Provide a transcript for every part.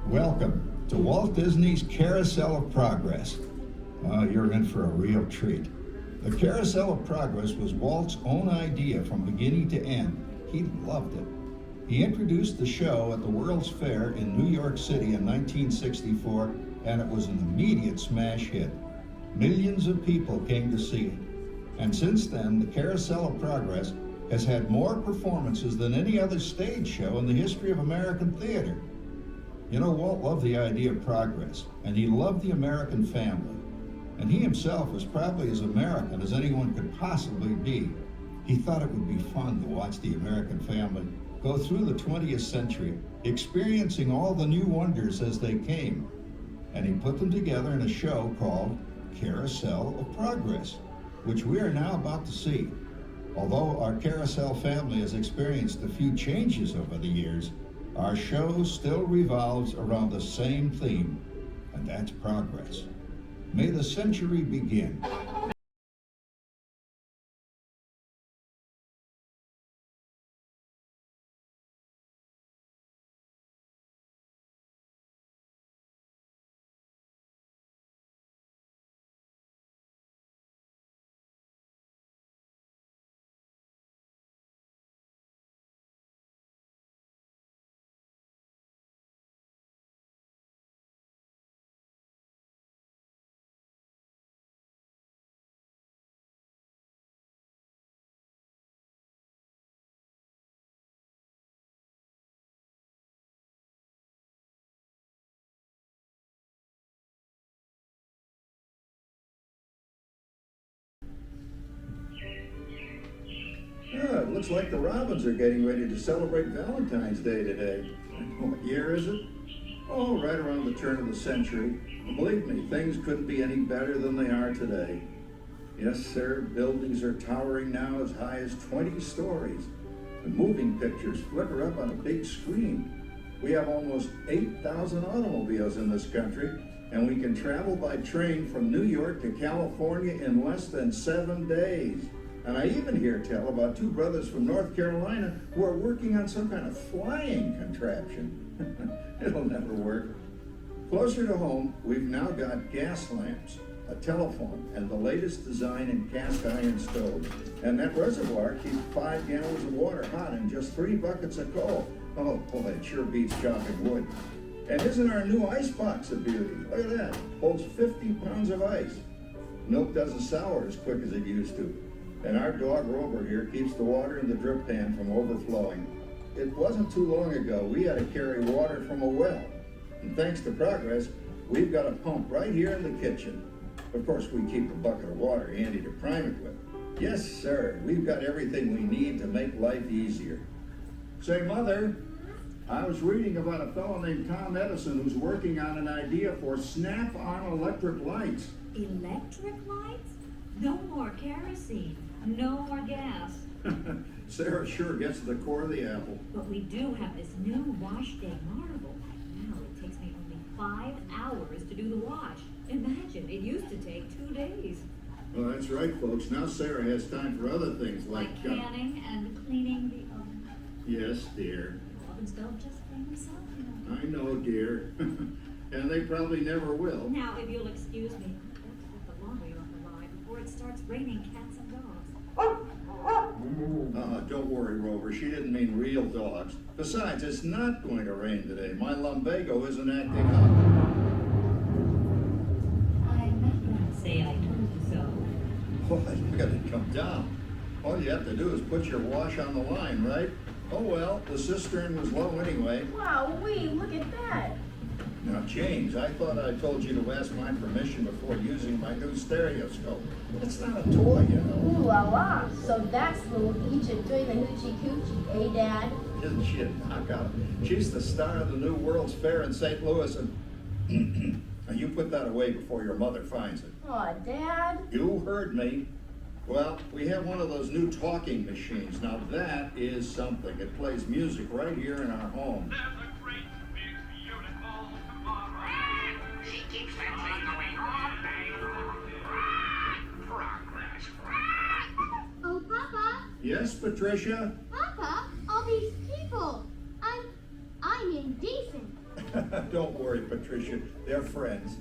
Welcome to Walt Disney's Carousel of Progress. You're in for a real treat. The Carousel of Progress was Walt's own idea from beginning to end. He loved it. He introduced the show at the World's Fair in New York City in 1964, and it was an immediate smash hit. Millions of people came to see it. And since then, the Carousel of Progress has had more performances than any other stage show in the history of American theater. You know, Walt loved the idea of progress, and he loved the American family. And he himself was probably as American as anyone could possibly be. He thought it would be fun to watch the American family go through the 20th century, experiencing all the new wonders as they came. And he put them together in a show called Carousel of Progress, which we are now about to see. Although our Carousel family has experienced a few changes over the years, our show still revolves around the same theme, and that's progress. May the century begin. Yeah, it looks like the Robins are getting ready to celebrate Valentine's Day today. What year is it? Oh, right around the turn of the century. Believe me, things couldn't be any better than they are today. Yes, sir, buildings are towering now as high as 20 stories. The moving pictures flicker up on a big screen. We have almost 8,000 automobiles in this country, and we can travel by train from New York to California in less than 7 days. And I even hear tell about two brothers from North Carolina who are working on some kind of flying contraption. It'll never work. Closer to home, we've now got gas lamps, a telephone, and the latest design in cast iron stoves. And that reservoir keeps 5 gallons of water hot in just 3 buckets of coal. Oh, boy, it sure beats chopping wood. And isn't our new ice box a beauty? Look at that. Holds 50 pounds of ice. Milk doesn't sour as quick as it used to. And our dog Rover here keeps the water in the drip pan from overflowing. It wasn't too long ago we had to carry water from a well. And thanks to progress, we've got a pump right here in the kitchen. Of course, we keep a bucket of water handy to prime it with. Yes, sir, we've got everything we need to make life easier. Say, Mother, I was reading about a fellow named Tom Edison who's working on an idea for snap-on electric lights. Electric lights? No more kerosene, no more gas. Sarah sure gets to the core of the apple. But we do have this new wash day marvel. Now it takes me only 5 hours to do the wash. Imagine, it used to take 2 days. Well, that's right, folks. Now Sarah has time for other things Like canning and cleaning the oven. Yes, dear. Ovens don't just clean themselves, you know. I know, dear. And they probably never will. Now, if you'll excuse me, I've got to put the laundry on the line before it starts raining cats and dogs. Don't worry, Rover. She didn't mean real dogs. Besides, it's not going to rain today. My lumbago isn't acting up. I meant to say I told you so. What? You got to come down. All you have to do is put your wash on the line, right? Oh, well, the cistern was low anyway. Wow, look at that. Now, James, I thought I told you to ask my permission before using my new stereoscope. It's not a toy, you know. Ooh la la. So that's little Egypt doing the hoochie coochie, eh, Dad? Isn't she a knockout? She's the star of the new World's Fair in St. Louis, and now you put that away before your mother finds it. Aw, Dad. You heard me. Well, we have one of those new talking machines. Now that is something. It plays music right here in our home. There's a great, big, beautiful tomorrow. She keeps that thing going all day. Progress. Oh, Papa, Yes, Patricia? Papa, all these people. I'm indecent. Don't worry, Patricia. They're friends.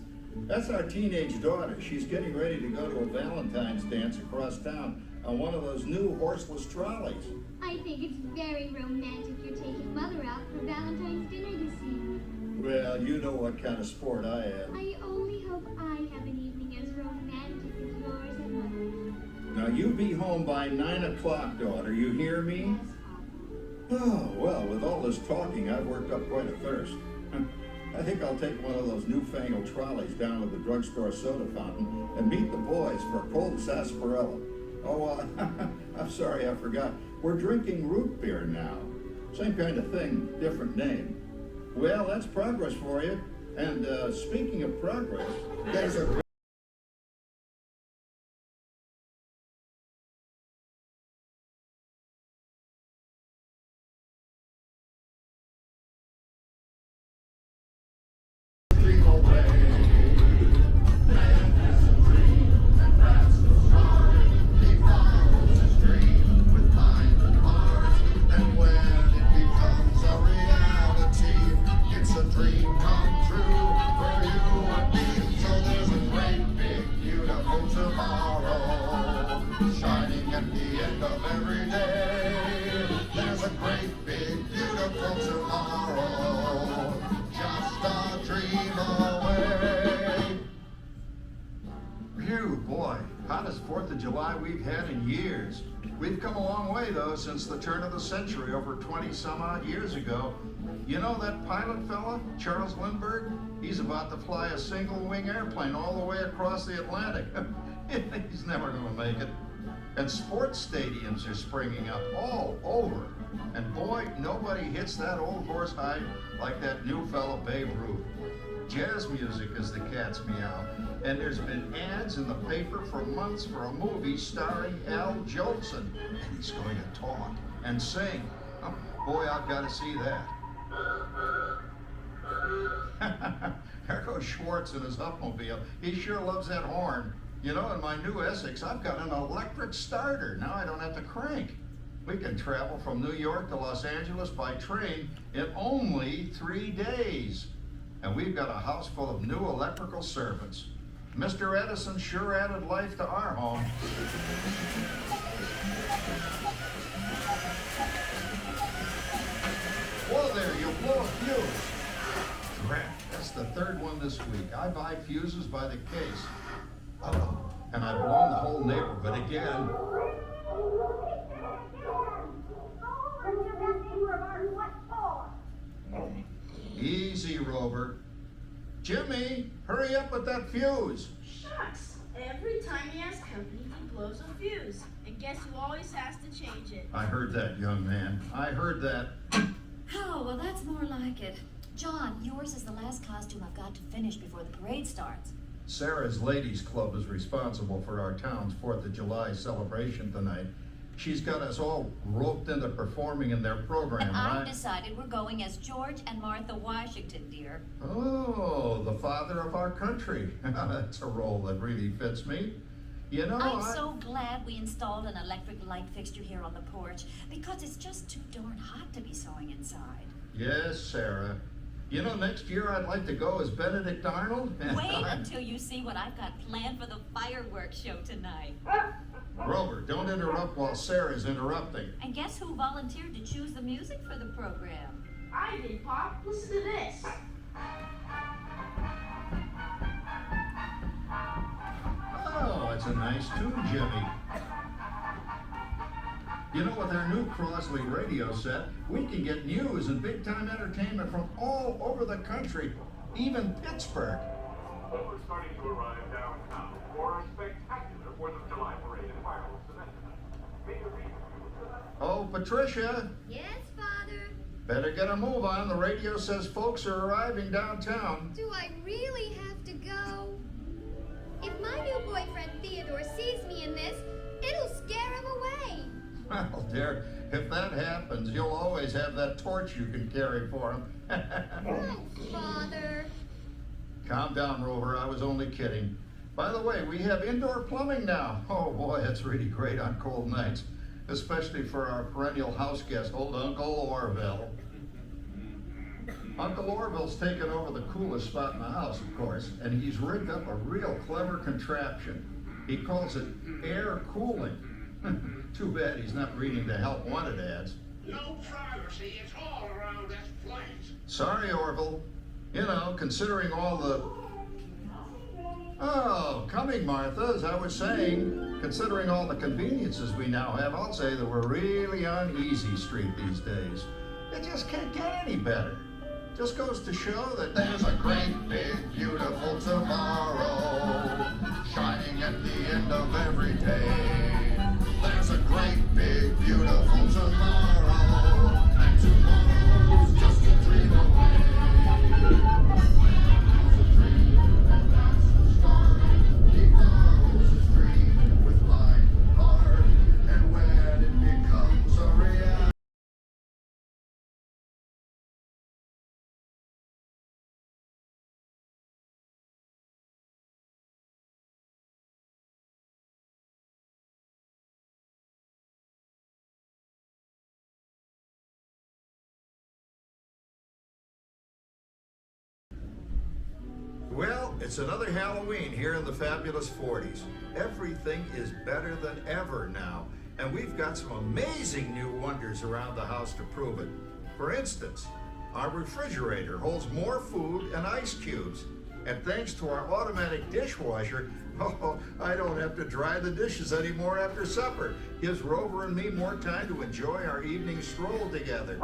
That's our teenage daughter. She's getting ready to go to a Valentine's dance across town on one of those new horseless trolleys. I think it's very romantic you're taking Mother out for Valentine's dinner this evening. Well, you know what kind of sport I am. I only hope I have an evening as romantic as yours and Mother's. Now, you be home by 9 o'clock, daughter. You hear me? Oh, well, with all this talking, I've worked up quite a thirst. I think I'll take one of those newfangled trolleys down to the drugstore soda fountain and meet the boys for a cold sarsaparilla. Oh, I'm sorry, I forgot. We're drinking root beer now. Same kind of thing, different name. Well, that's progress for you. And speaking of progress, there's a dream away. Man has a dream, and that's the start. He follows his dream with mind and heart. And when it becomes a reality, it's a dream come true for you and me. So there's a great big beautiful tomorrow shining at the end of every day. There's a great big beautiful tomorrow, just a dream away. Phew, boy, hottest 4th of July we've had in years. We've come a long way, though, since the turn of the century, over 20 some odd years ago. You know that pilot fella, Charles Lindbergh? He's about to fly a single-wing airplane all the way across the Atlantic. He's never going to make it. And sports stadiums are springing up all over. And boy, nobody hits that old horse hide like that new fella Babe Ruth. Jazz music is the cat's meow. And there's been ads in the paper for months for a movie starring Al Jolson. And he's going to talk and sing. Oh, boy, I've got to see that. There goes Schwartz in his Upmobile. He sure loves that horn. You know, in my new Essex, I've got an electric starter. Now I don't have to crank. We can travel from New York to Los Angeles by train in only 3 days. And we've got a house full of new electrical servants. Mr. Edison sure added life to our home. Whoa there, you blow a fuse. Drat, that's the 3rd one this week. I buy fuses by the case. Oh, and I've blown the whole neighborhood again. Easy, Rover. Jimmy, hurry up with that fuse. Shucks. Every time he has company, he blows a fuse. And guess who always has to change it? I heard that, young man. I heard that. Oh, well, that's more like it. John, yours is the last costume I've got to finish before the parade starts. Sarah's Ladies Club is responsible for our town's 4th of July celebration tonight. She's got us all roped into performing in their program, And right? I've decided we're going as George and Martha Washington, dear. Oh, the father of our country. That's a role that really fits me. You know, I'm so glad we installed an electric light fixture here on the porch because it's just too darn hot to be sewing inside. Yes, Sarah. You know, next year I'd like to go as Benedict Arnold. Wait until you see what I've got planned for the fireworks show tonight. Grover, don't interrupt while Sarah's interrupting. And guess who volunteered to choose the music for the program? I did, Pop. Listen to this. Oh, it's a nice tune, Jimmy. You know, with our new Crosley radio set, we can get news and big-time entertainment from all over the country, even Pittsburgh. We're starting to arrive downtown for a spectacular 4th of July parade and fireworks event tonight. May the reason Oh, Patricia, Yes, Father? better get a move on. The radio says folks are arriving downtown. Do I really have to go? If my new boyfriend Theodore sees me in this, it'll scare him away. Well, dear, if that happens, you'll always have that torch you can carry for him. Oh, Father. Calm down, Rover. I was only kidding. By the way, we have indoor plumbing now. Oh, boy, that's really great on cold nights, especially for our perennial house guest, old Uncle Orville. Uncle Orville's taken over the coolest spot in the house, of course, and he's rigged up a real clever contraption. He calls it air cooling. Too bad he's not reading the help wanted ads. No privacy at all around this place. Sorry, Orville. You know, considering all the... Oh, coming, Martha, as I was saying, considering all the conveniences we now have, I'll say that we're really on easy street these days. It just can't get any better. Just goes to show that there's a great, big, beautiful tomorrow shining at the end of every day. There's a great, big, beautiful tomorrow, and tomorrow's just a dream away. It's a dream, and that's the story. He follows his dream with light heart, and when it becomes a reality. Well, it's another Halloween here in the Fabulous Forties. Everything is better than ever now, and we've got some amazing new wonders around the house to prove it. For instance, our refrigerator holds more food and ice cubes, and thanks to our automatic dishwasher, I don't have to dry the dishes anymore after supper. Gives Rover and me more time to enjoy our evening stroll together.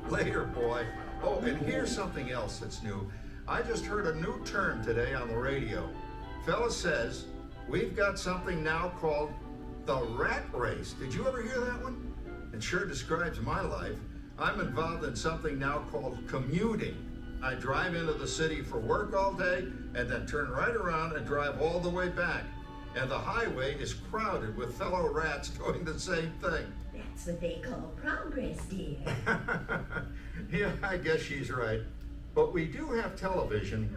Later, boy. Oh, and here's something else that's new. I just heard a new term today on the radio. Fella says, we've got something now called the rat race. Did you ever hear that one? It sure describes my life. I'm involved in something now called commuting. I drive into the city for work all day and then turn right around and drive all the way back. And the highway is crowded with fellow rats doing the same thing. That's what they call progress, dear. Yeah, I guess she's right. But we do have television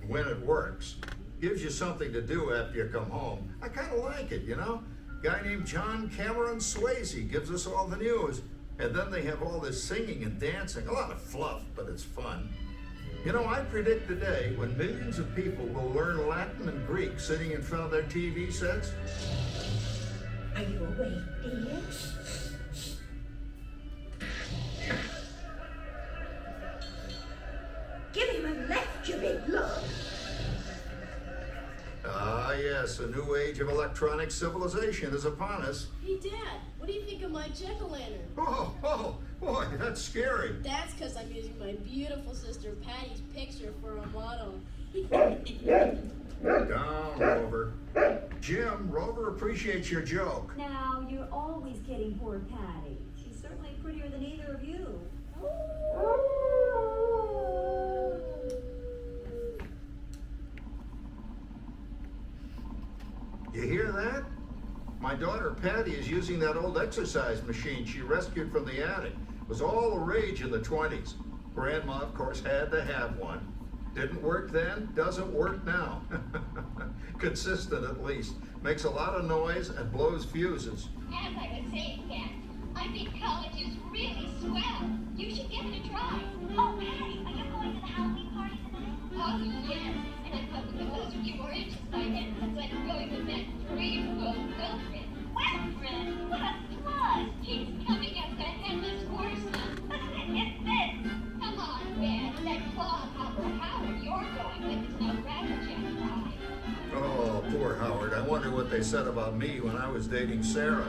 when it works. Gives you something to do after you come home. I kind of like it, you know? Guy named John Cameron Swayze gives us all the news. And then they have all this singing and dancing. A lot of fluff, but it's fun. You know, I predict today when millions of people will learn Latin and Greek sitting in front of their TV sets. Are you awake, dear? Give him a left, you big lug. Ah, yes, a new age of electronic civilization is upon us. Hey, Dad, what do you think of my jack-o'-lantern? Oh, boy, that's scary. That's because I'm using my beautiful sister Patty's picture for a model. Down, Rover. Jim, Rover appreciates your joke. Now, you're always kidding poor Patty. She's certainly prettier than either of you. You hear that? My daughter Patty is using that old exercise machine she rescued from the attic. It was all the rage in the 20s. Grandma, of course, had to have one. Didn't work then, doesn't work now. Consistent at least. Makes a lot of noise and blows fuses. As I was saying, Dad, I think college is really swell. You should give it a try. Oh, Patty, are you going to the Halloween party tonight? Oh, yes. And I'm hoping that those of you who are interested by then, it's like going with that dreamboat Wilfred. Wilfred? What a plus! He's coming as the headless horseman. It's this. Come on, Ben. That clodhopper Howard you're going with is no Ratterjack ride. Oh, poor Howard. I wonder what they said about me when I was dating Sarah.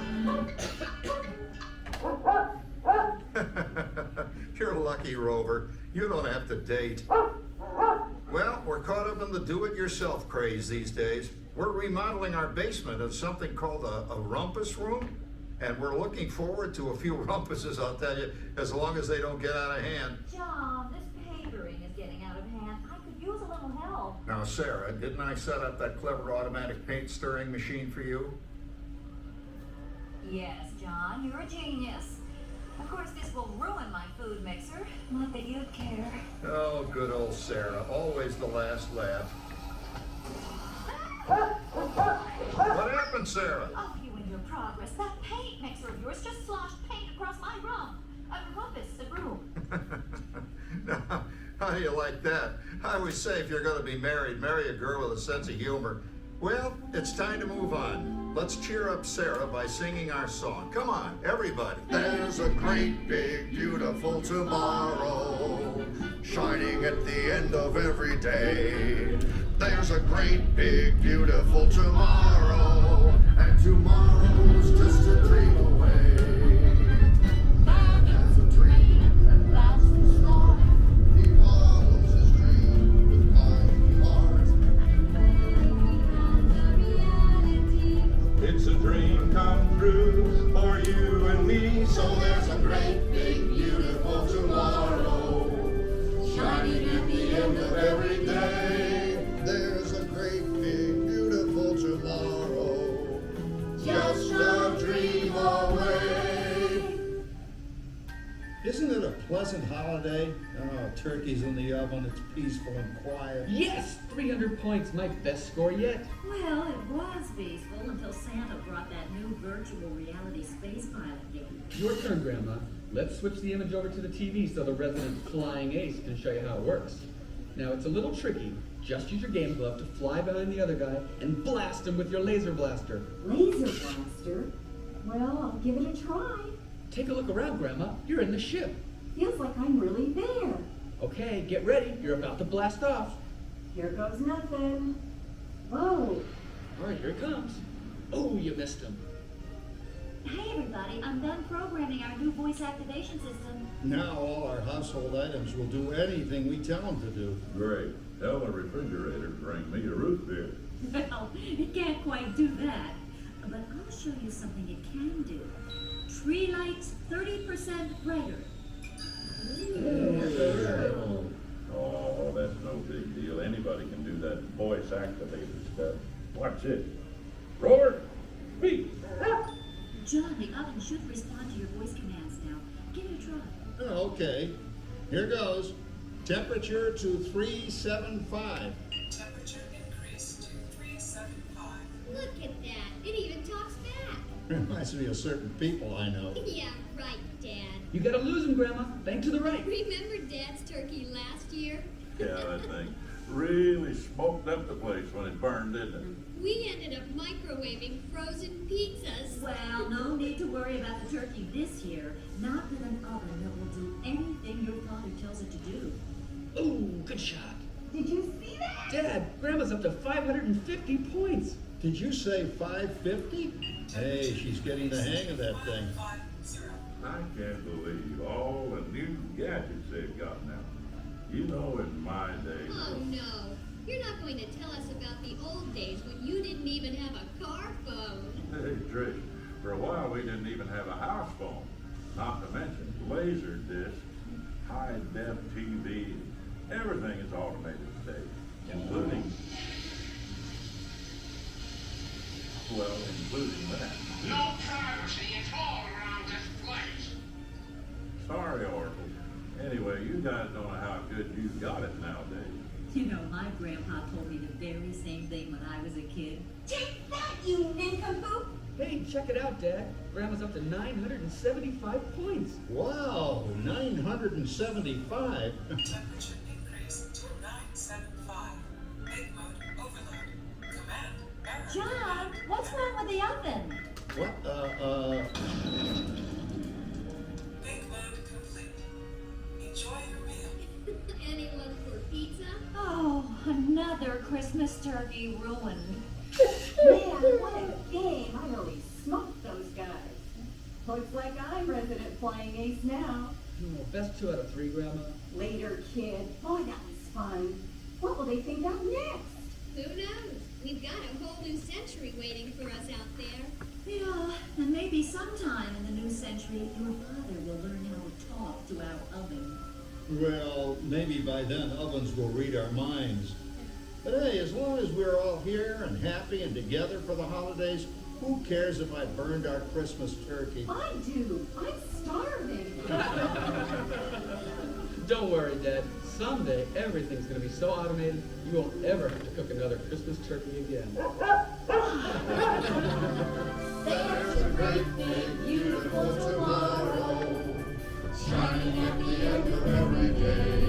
You're lucky, Rover. You don't have to date. Well, we're caught up in the do-it-yourself craze these days. We're remodeling our basement as something called a rumpus room, and we're looking forward to a few rumpuses, I'll tell you, as long as they don't get out of hand. John, this papering is getting out of hand. I could use a little help. Now, Sarah, didn't I set up that clever automatic paint stirring machine for you? Yes, John, you're a genius. Of course, this will ruin my food mixer. Not that you'd care. Oh, good old Sarah. Always the last laugh. What happened, Sarah? Oh, you and your progress. That paint mixer of yours just sloshed paint across my rump. A rumpus Why do you like that? I always say if you're going to be married, marry a girl with a sense of humor. Well, it's time to move on. Let's cheer up Sarah by singing our song. Come on, everybody. There's a great, big, beautiful tomorrow, shining at the end of every day. There's a great, big, beautiful tomorrow, and tomorrow's just a dream away. Man has a dream, and that's the start. He follows his dream with kind heart. It's a dream come true for you and me. So there's a great, big, beautiful tomorrow, shining at the end of every day. There's a great, big, beautiful tomorrow, just a dream away. Isn't it a pleasant holiday? Oh, turkey's in the oven, it's peaceful and quiet. Yes! 300 points, my best score yet. Well, it was peaceful until Santa brought that new virtual reality space pilot game. Your turn, Grandma. Let's switch the image over to the TV so the resident flying ace can show you how it works. Now, it's a little tricky. Just use your game glove to fly behind the other guy and blast him with your laser blaster. Laser blaster? Well, I'll give it a try. Take a look around, Grandma. You're in the ship. Feels like I'm really there. Okay, get ready. You're about to blast off. Here goes nothing. Whoa. All right, here it comes. Oh, you missed him. Hey everybody, I'm done programming our new voice activation system. Now all our household items will do anything we tell them to do. Great. Tell the refrigerator to bring me a root beer. Well, it can't quite do that. But I'll show you something it can do. Tree lights 30% brighter. Oh, that's no big deal. Anybody can do that voice activated stuff. Watch this. Roar! Beep! John, the oven should respond to your voice commands now. Give it a try. Oh, okay. Here goes. Temperature to 375. Temperature increase to 375. Look at that. It even talks back. Reminds me of certain people I know. Yeah, right, Dad. You gotta lose him, Grandma. Bank to the right. Remember Dad's turkey last year? Yeah, that thing really smoked up the place when it burned, didn't it? We ended up microwaving frozen pizzas. Well, no need to worry about the turkey this year. Not with an oven that will do anything your father tells it to do. Ooh, good shot. Did you see that? Dad, Grandma's up to 550 points. Did you say 550? Hey, she's getting the hang of that thing. 150. I can't believe all the new gadgets they've got now. You know, in my day. Oh no. You're not going to tell us about the old days when you didn't even have a car phone. Hey, Trish, for a while we didn't even have a house phone. Not to mention laser discs, high-def TV. Everything is automated today, including that. No privacy at all around this place. Sorry, Oracle. Anyway, you guys don't know how good you've got it nowadays. You know, my grandpa told me the very same thing when I was a kid. Take that, you nincompoop! Hey, check it out, Dad. Grandma's up to 975 points. Wow, 975. Temperature increase to 975. Big mode overload. Command error. John, what's wrong with the oven? What, Big mode complete. Enjoy your meal. Anyone for pizza? Oh, another Christmas turkey ruined. Man, what a game. I really smoked those guys. Looks like I'm resident flying ace now. Oh, best 2 out of 3, Grandma. Later, kid. Boy, that was fun. What will they think of next? Who knows? We've got a whole new century waiting for us out there. Yeah, and maybe sometime in the new century, your father will learn how to talk to our oven. well, maybe by then ovens will read our minds. But hey, as long as we're all here and happy and together for the holidays, who cares if I burned our Christmas turkey? I do. I'm starving. Don't worry, Dad. Someday, everything's gonna be so automated, you won't ever have to cook another Christmas turkey again. There's a great big beautiful tomorrow, shining at the end of every day.